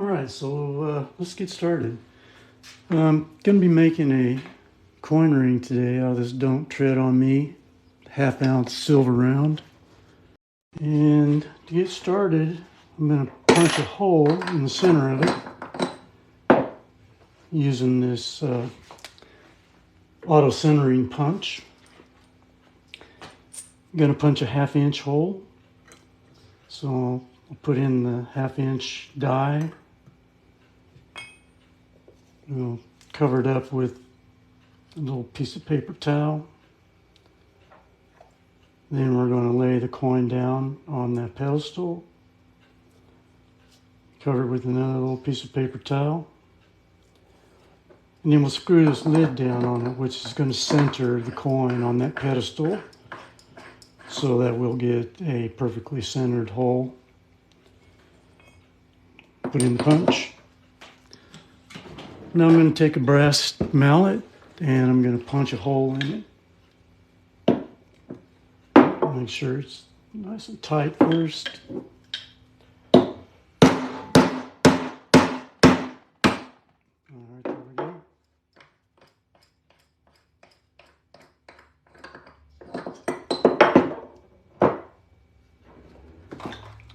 Alright, so let's get started. I'm going to be making a coin ring today out of this Don't Tread on Me half-ounce silver round. And to get started, I'm going to punch a hole in the center of it using this auto centering punch. I'm going to punch a 1/2 inch hole. So I'll put in the 1/2 inch die. We'll cover it up with a little piece of paper towel. Then we're going to lay the coin down on that pedestal. Cover it with another little piece of paper towel. And then we'll screw this lid down on it, which is going to center the coin on that pedestal so that we'll get a perfectly centered hole. Put in the punch. Now I'm going to take a brass mallet and I'm going to punch a hole in it. Make sure it's nice and tight first. All right, there we go.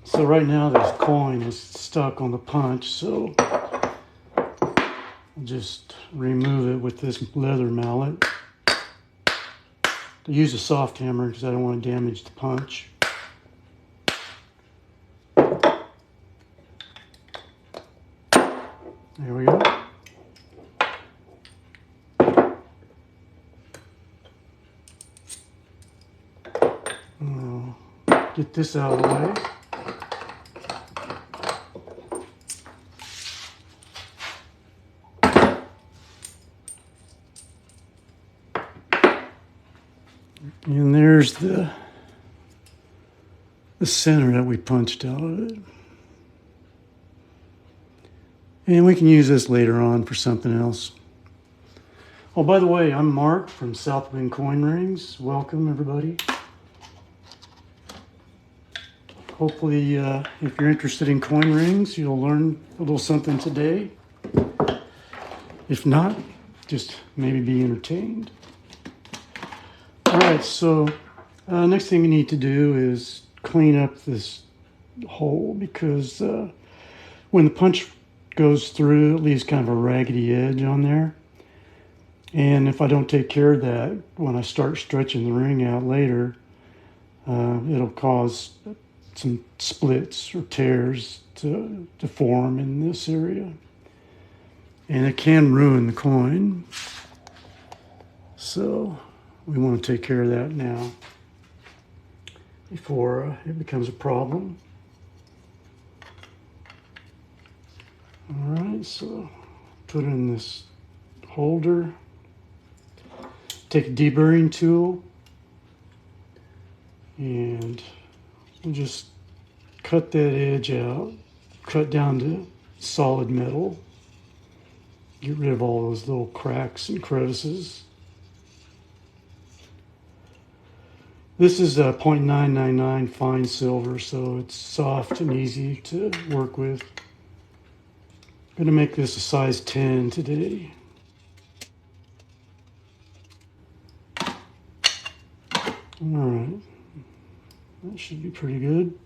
So right now this coin is stuck on the punch, so I'll just remove it with this leather mallet. I use a soft hammer because I don't want to damage the punch. There we go. I'll get this out of the way. And there's the center that we punched out of it. And we can use this later on for something else. Oh, by the way, I'm Mark from Southwind Coin Rings. Welcome, everybody. Hopefully, if you're interested in coin rings, you'll learn a little something today. If not, just maybe be entertained. All right, so next thing we need to do is clean up this hole because when the punch goes through, it leaves kind of a raggedy edge on there. And if I don't take care of that, when I start stretching the ring out later, it'll cause some splits or tears to form in this area. And it can ruin the coin. So we want to take care of that now before it becomes a problem. All right, so put in this holder. Take a deburring tool and we'll just cut that edge out, cut down to solid metal. Get rid of all those little cracks and crevices. This is a 0.999 fine silver, so it's soft and easy to work with. I'm going to make this a size 10 today. All right, that should be pretty good.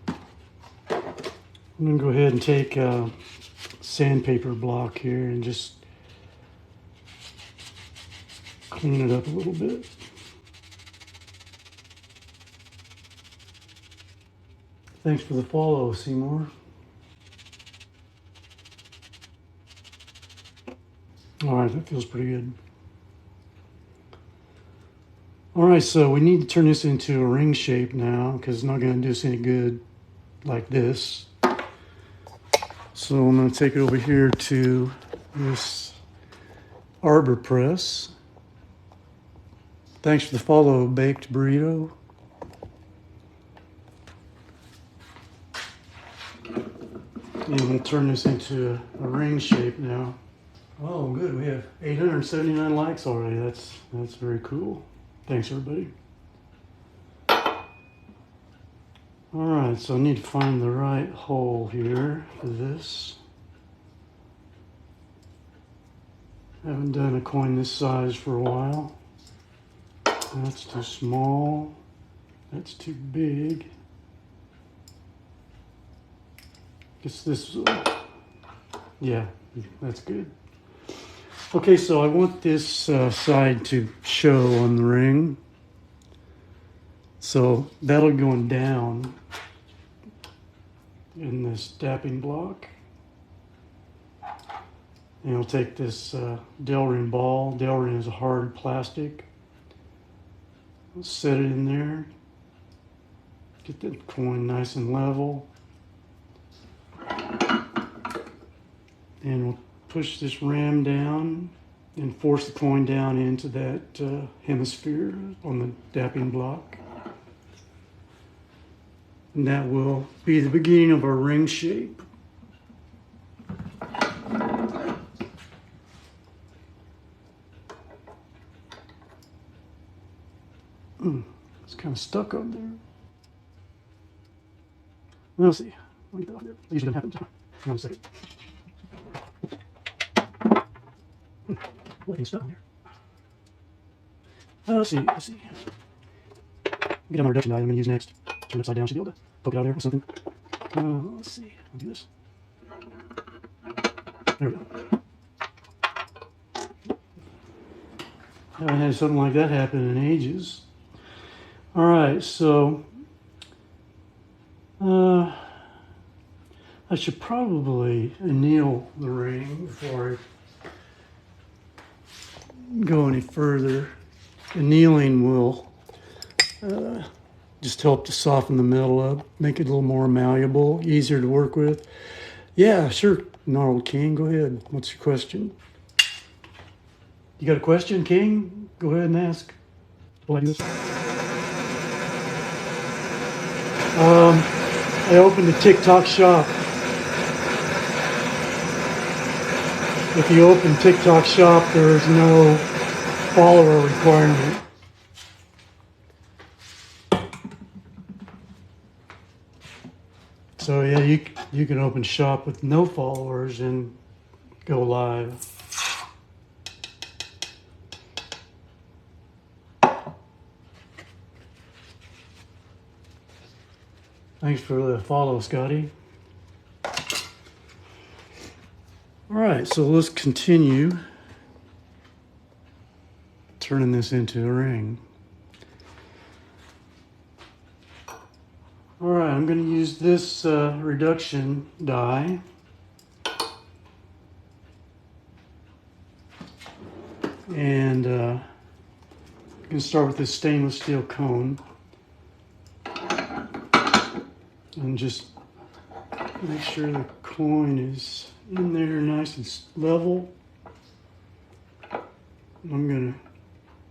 I'm going to go ahead and take a sandpaper block here and just clean it up a little bit. Thanks for the follow, Seymour. All right, that feels pretty good. All right, so we need to turn this into a ring shape now because it's not going to do us any good like this. So I'm going to take it over here to this arbor press. Thanks for the follow, Baked Burrito. And I'm going to turn this into a ring shape now. Oh, good. We have 879 likes already. That's very cool. Thanks, everybody. All right, so I need to find the right hole here for this. I haven't done a coin this size for a while. That's too small. That's too big. Guess this, yeah, that's good. Okay, so I want this side to show on the ring. So that'll go going down in this dapping block. And I'll take this deburring ball. Deburring is a hard plastic. I'll set it in there. Get the coin nice and level. And we'll push this ram down and force the coin down into that hemisphere on the dapping block. And that will be the beginning of our ring shape. It's kind of stuck on there. Let's see. Let me get that off there. That usually doesn't happen. Hang on a second. What is stuck on there? Let's see. Get on my reduction die I'm going to use next. Turn it upside down. Should be able to poke it out of there or something. Let's see. I'll do this. There we go. I haven't had something like that happen in ages. All right, so I should probably anneal the ring before I go any further. Annealing will just help to soften the metal up, make it a little more malleable, easier to work with. Yeah, sure, Gnarled King, go ahead. What's your question? You got a question, King? Go ahead and ask. Will I do this? I opened a TikTok shop. If you open TikTok shop, there is no follower requirement. So yeah, you can open shop with no followers and go live. Thanks for the follow, Scotty. All right, so let's continue turning this into a ring. All right, I'm going to use this reduction die. And I'm going to start with this stainless steel cone. And just make sure the coin is in there nice and level. I'm going to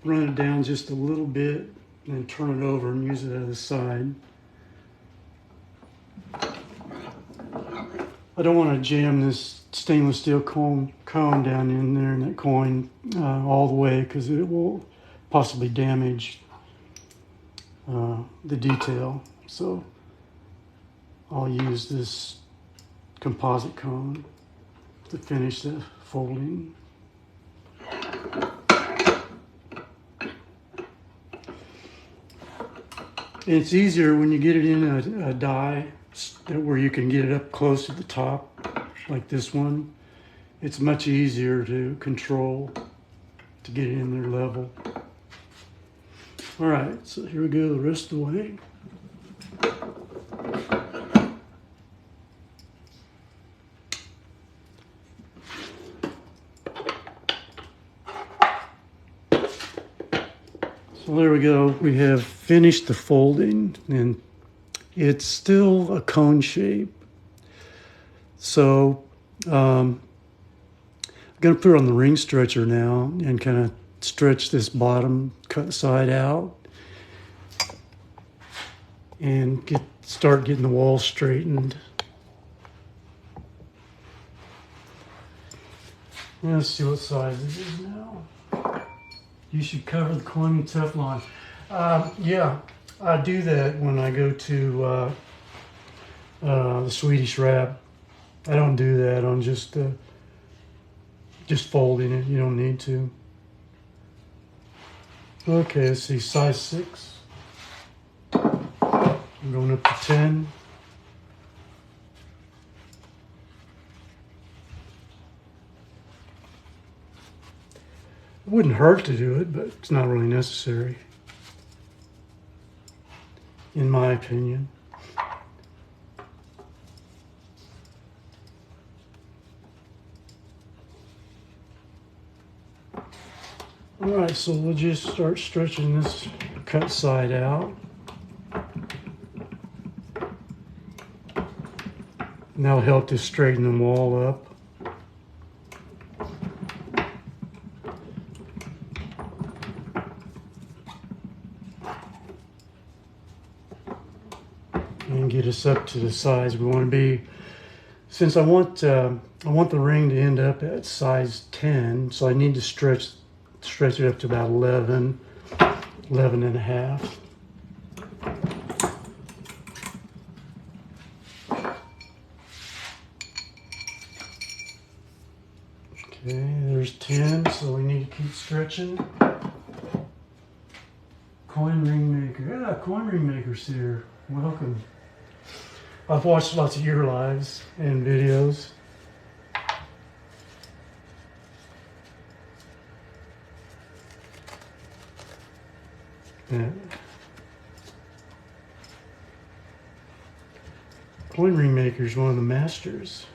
run it down just a little bit and then turn it over and use it as a side. I don't want to jam this stainless steel cone down in there in that coin all the way, because it will possibly damage the detail. So I'll use this composite cone to finish the folding. It's easier when you get it in a die where you can get it up close to the top, like this one. It's much easier to control, to get it in there level. All right, so here we go the rest of the way. So there we go. We have finished the folding, and it's still a cone shape. So I'm going to put it on the ring stretcher now and kind of stretch this bottom cut side out and start getting the wall straightened. Let's see what size it is now. You should cover the coin with Teflon. Yeah, I do that when I go to the Swedish wrap. I don't do that on just folding it. You don't need to. Okay, let's see, size 6. I'm going up to 10. It wouldn't hurt to do it, but it's not really necessary, in my opinion. All right, so we'll just start stretching this cut side out. And that'll help to straighten the wall up. And get us up to the size we want to be. Since I want the ring to end up at size 10, so I need to stretch it up to about 11 and a half. Okay, there's 10, so we need to keep stretching. Coin ring maker. Yeah, coin ring maker's here. Welcome. I've watched lots of your lives and videos. Yeah. Coin ring maker is one of the masters.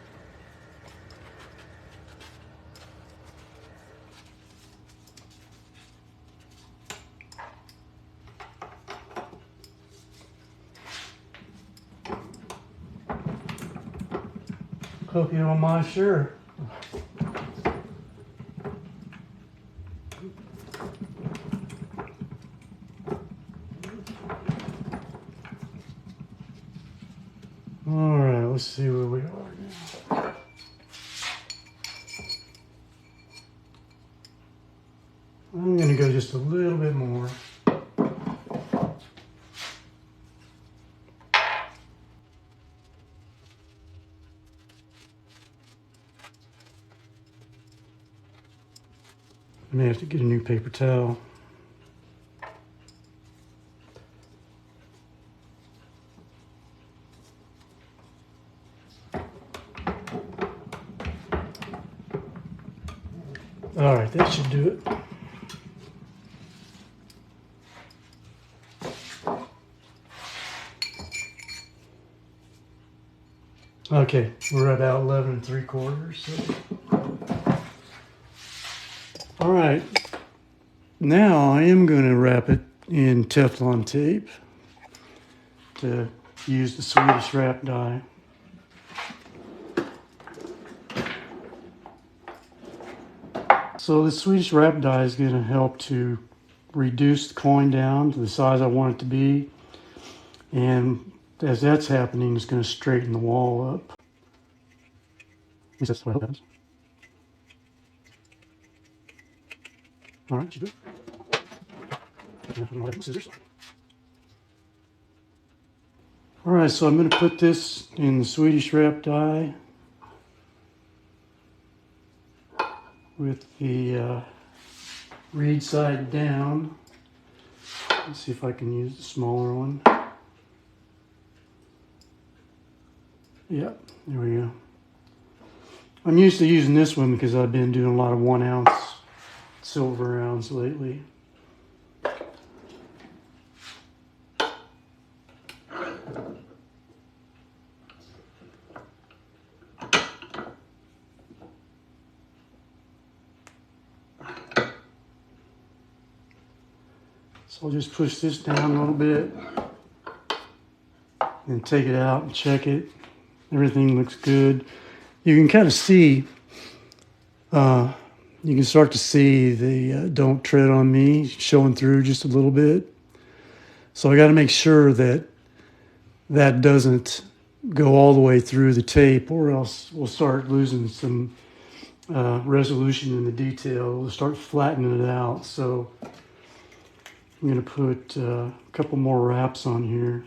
Hope you don't mind, sure. All right, let's see where we are now. I'm going to go just a little bit more. I may have to get a new paper towel. All right, that should do it. Okay, we're about 11 3/4. So. All right, now I am going to wrap it in Teflon tape to use the Swedish wrap die. So the Swedish wrap die is going to help to reduce the coin down to the size I want it to be. And as that's happening, it's going to straighten the wall up. At least that's what I hope happens. All right, should do it. Scissors. All right, so I'm going to put this in the Swedish wrap die with the reed side down. Let's see if I can use the smaller one. Yep, there we go. I'm used to using this one because I've been doing a lot of 1 ounce silver rounds lately. So I'll just push this down a little bit and take it out and check it. Everything looks good. You can kind of see, you can start to see the "Don't Tread on Me" showing through just a little bit. So I got to make sure that that doesn't go all the way through the tape, or else we'll start losing some resolution in the detail. We'll start flattening it out. So I'm going to put a couple more wraps on here.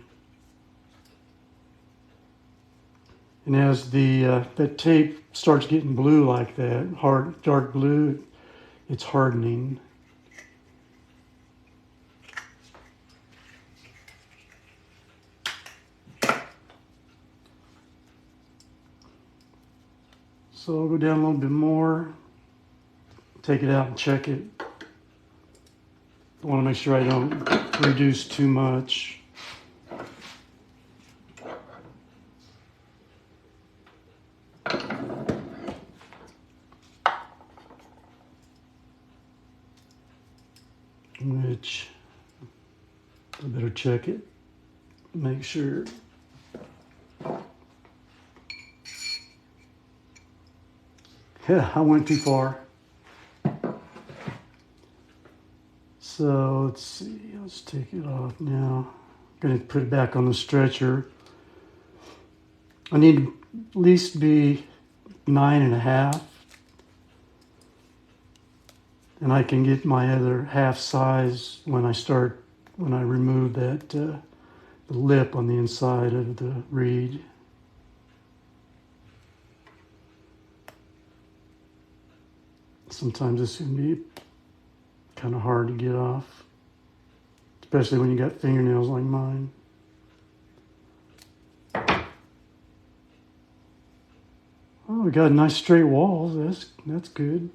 And as that tape starts getting blue like that, hard, dark blue, it's hardening. So I'll go down a little bit more, take it out and check it. I want to make sure I don't reduce too much. Which I better check it, make sure. Yeah, I went too far. So let's see, let's take it off now. I'm gonna put it back on the stretcher. I need to at least be 9.5. And I can get my other half size when I remove that the lip on the inside of the reed. Sometimes this can be kind of hard to get off, especially when you got fingernails like mine. Oh, we got nice straight walls. That's good.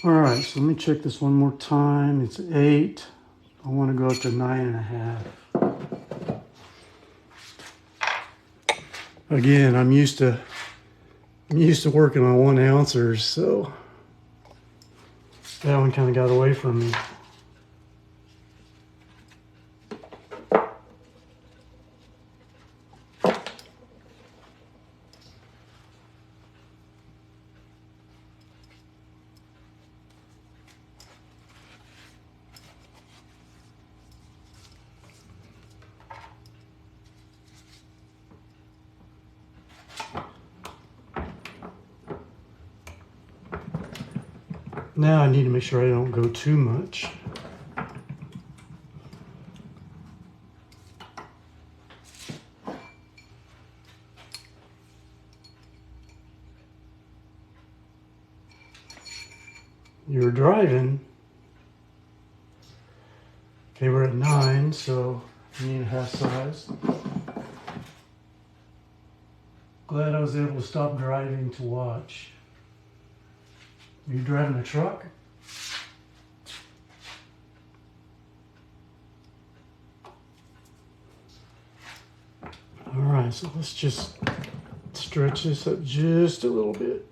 All right, so let me check this one more time. It's 8. I want to go up to 9.5. Again, I'm used to working on 1 ounces, so that one kind of got away from me. Now I need to make sure I don't go too much. You're driving. Okay, we're at 9, so I need a half size. Glad I was able to stop driving to watch. Are you driving a truck? All right, so let's just stretch this up just a little bit.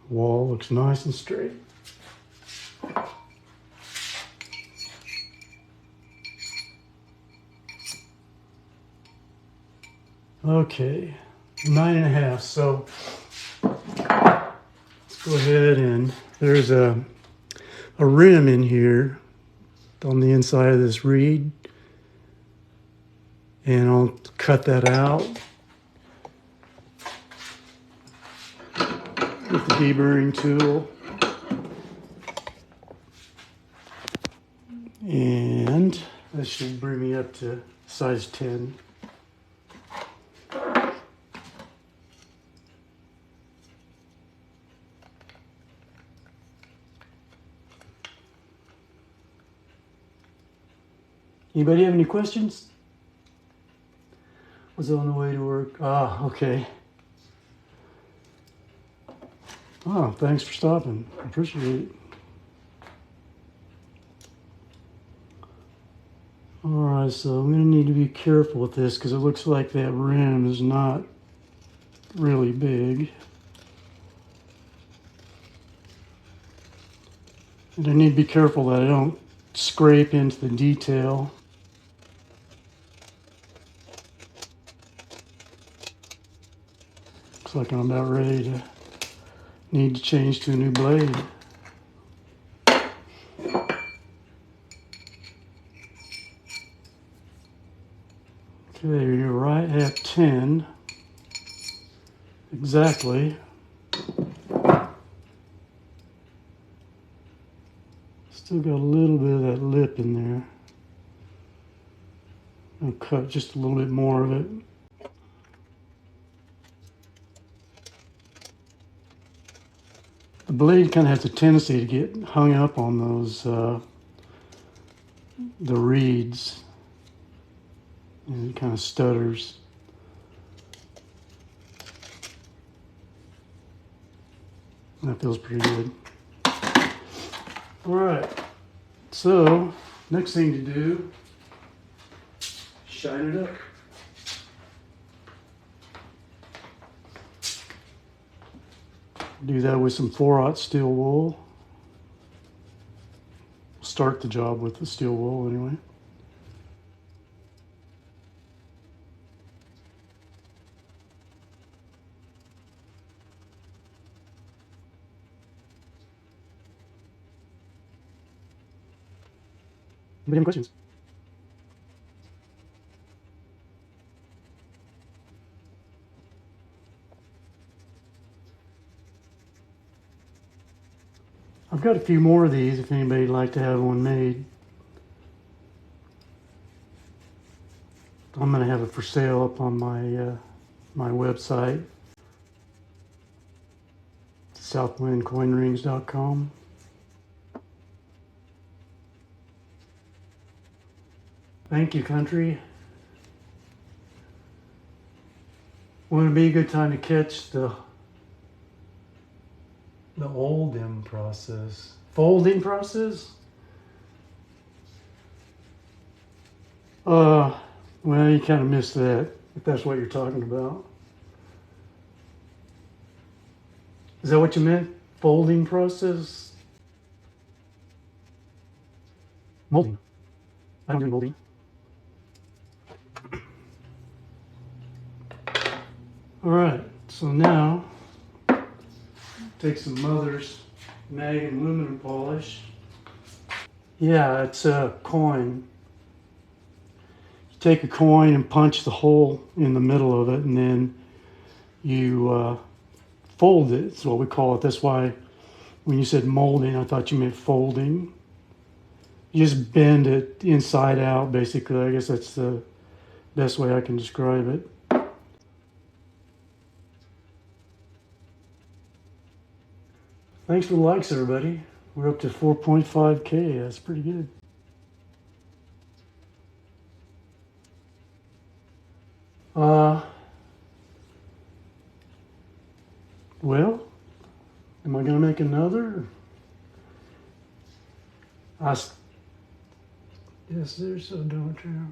Wall looks nice and straight. Okay, 9.5. So let's go ahead and there's a rim in here on the inside of this reed, and I'll cut that out with the deburring tool. And that should bring me up to size 10. Anybody have any questions? Was on the way to work. Ah, okay. Oh, thanks for stopping. I appreciate it. All right, so I'm gonna need to be careful with this because it looks like that rim is not really big. And I need to be careful that I don't scrape into the detail. Looks like I'm about ready to need to change to a new blade. Okay, you're right at 10. Exactly. Still got a little bit of that lip in there. I'll cut just a little bit more of it. The blade kind of has a tendency to get hung up on those, the reeds, and it kind of stutters. That feels pretty good. All right, so next thing to do, shine it up. Do that with some 4/0 steel wool. Start the job with the steel wool anyway. Anybody have any questions? I've got a few more of these if anybody'd like to have one made. I'm going to have it for sale up on my website, southwindcoinrings.com. Thank you, country. Wouldn't it be a good time to catch the folding process? Folding process? Well, you kind of missed that, if that's what you're talking about. Is that what you meant? Folding process? Molding. I don't do molding. All right, so now take some Mother's mag and aluminum polish. Yeah, it's a coin. You take a coin and punch the hole in the middle of it, and then you fold it. That's what we call it. That's why when you said molding, I thought you meant folding. You just bend it inside out, basically. I guess that's the best way I can describe it. Thanks for the likes, everybody. We're up to 4.5K. That's pretty good. Well, am I going to make another? Yes, there's so don't you.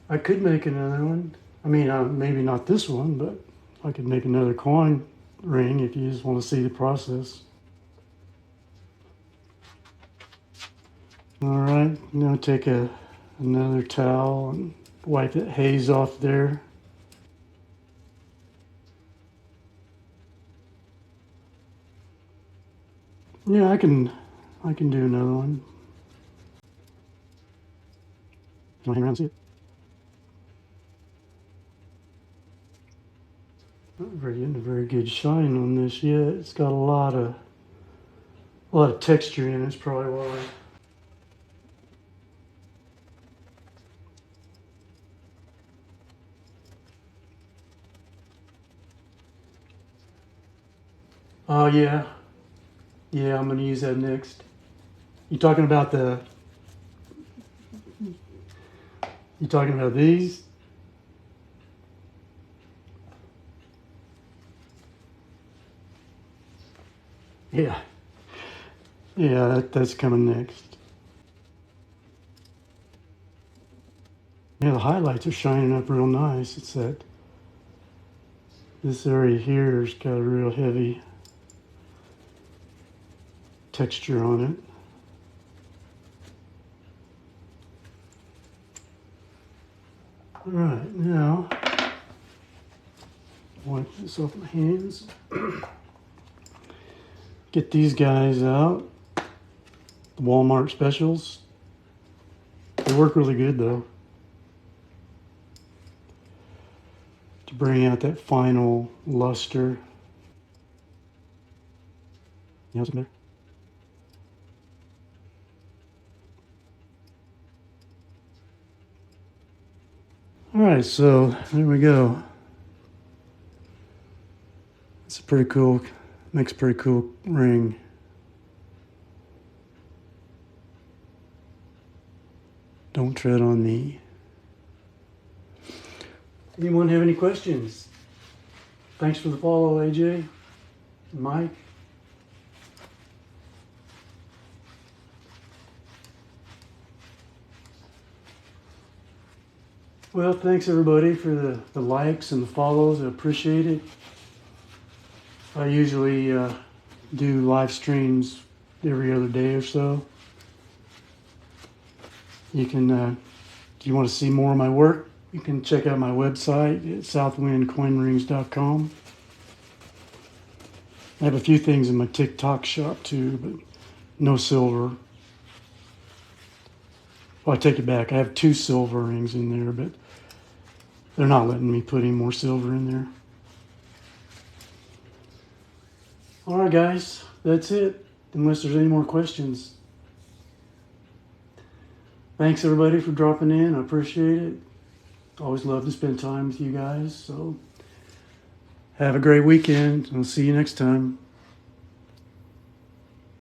I could make another one. I mean, maybe not this one, but I could make another coin ring if you just want to see the process. All right, now take another towel and wipe that haze off there. Yeah, I can do another one. Can I hang around and see it? Not very getting a very good shine on this yet. It's got a lot of texture in it. It's probably why. Oh yeah, yeah. I'm gonna use that next. You talking about the? You talking about these? Yeah, yeah. That's coming next. Yeah, the highlights are shining up real nice. It's that this area here has got a real heavy texture on it. All right, now wipe this off my hands. Get these guys out. The Walmart specials. They work really good though. Bring out that final luster. Yeah, it's there. All right, so there we go. It's a pretty cool, makes a pretty cool ring. Don't tread on me. Anyone have any questions? Thanks for the follow, AJ, Mike. Well, thanks everybody for the likes and the follows. I appreciate it. I usually do live streams every other day or so. You can, if you want to see more of my work, you can check out my website at southwindcoinrings.com. I have a few things in my TikTok shop too, but no silver. Well, I take it back. I have 2 silver rings in there, but they're not letting me put any more silver in there. All right, guys, that's it. Unless there's any more questions. Thanks everybody for dropping in. I appreciate it. Always love to spend time with you guys. So have a great weekend. I'll see you next time.